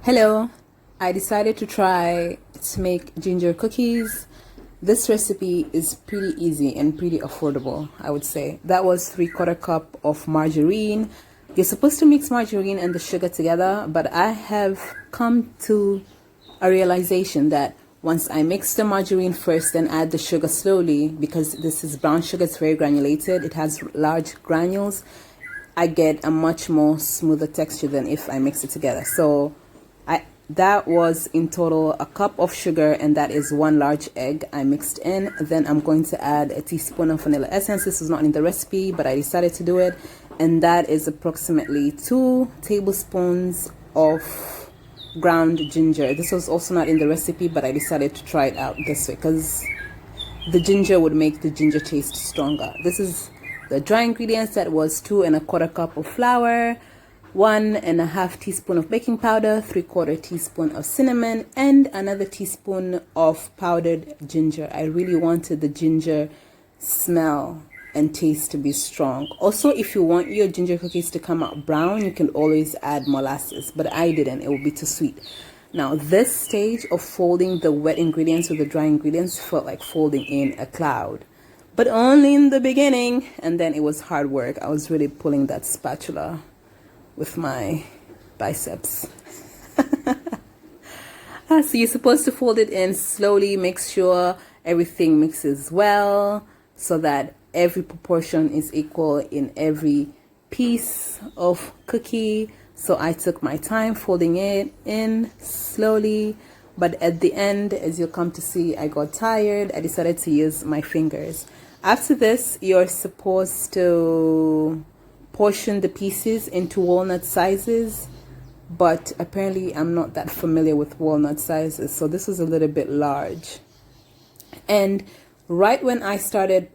Hello, I decided to try to make ginger cookies. This recipe is pretty easy and pretty affordable, I would say. That was 3/4 cup of margarine. You're supposed to mix margarine and the sugar together, but I have come to a realization that once I mix the margarine first and add the sugar slowly, because this is brown sugar, it's very granulated, it has large granules, I get a much more smoother texture than if I mix it together. So that was in total a cup of sugar, and that is 1 large egg I mixed in. Then I'm going to add a teaspoon of vanilla essence. This is not in the recipe, but I decided to do it, and that is approximately 2 tablespoons of ground ginger. This was also not in the recipe, but I decided to try it out this way because the ginger would make the ginger taste stronger. This is the dry ingredients. That was 2 1/4 cup of flour, 1 1/2 teaspoon of baking powder, 3/4 teaspoon of cinnamon, and another teaspoon of powdered ginger. I really wanted the ginger smell and taste to be strong. Also, if you want your ginger cookies to come out brown, you can always add molasses, but I didn't. It would be too sweet. Now, this stage of folding the wet ingredients with the dry ingredients felt like folding in a cloud, but only in the beginning, and then it was hard work. I was really pulling that spatula with my biceps. So you're supposed to fold it in slowly, make sure everything mixes well so that every proportion is equal in every piece of cookie. So I took my time folding it in slowly, but at the end, as you'll come to see, I got tired. I decided to use my fingers. After this, you're supposed to portion the pieces into walnut sizes, but apparently I'm not that familiar with walnut sizes, so this was a little bit large. And right when I started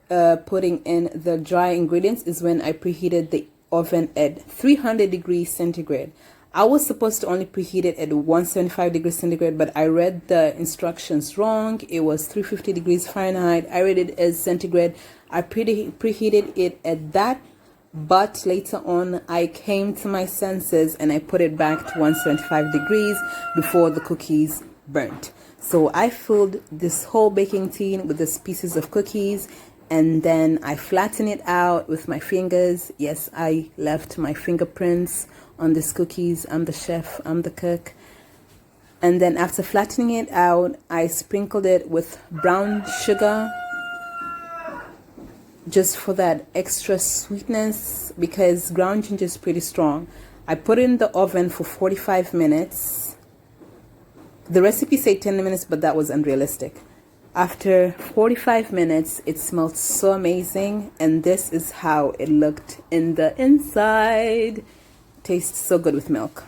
putting in the dry ingredients is when I preheated the oven at 300 degrees centigrade. I was supposed to only preheat it at 175 degrees centigrade, but I read the instructions wrong. It was 350 degrees Fahrenheit. I read it as centigrade. I preheated it at that, but later on I came to my senses and I put it back to 175 degrees before the cookies burnt. So I filled this whole baking tin with these pieces of cookies, and then I flatten it out with my fingers. Yes, I left my fingerprints on these cookies. I'm the chef, I'm the cook. And then after flattening it out, I sprinkled it with brown sugar, just for that extra sweetness, because ground ginger is pretty strong. I put it in the oven for 45 minutes. The recipe said 10 minutes, but that was unrealistic. After 45 minutes, it smelled so amazing, and this is how it looked in the inside. Tastes so good with milk.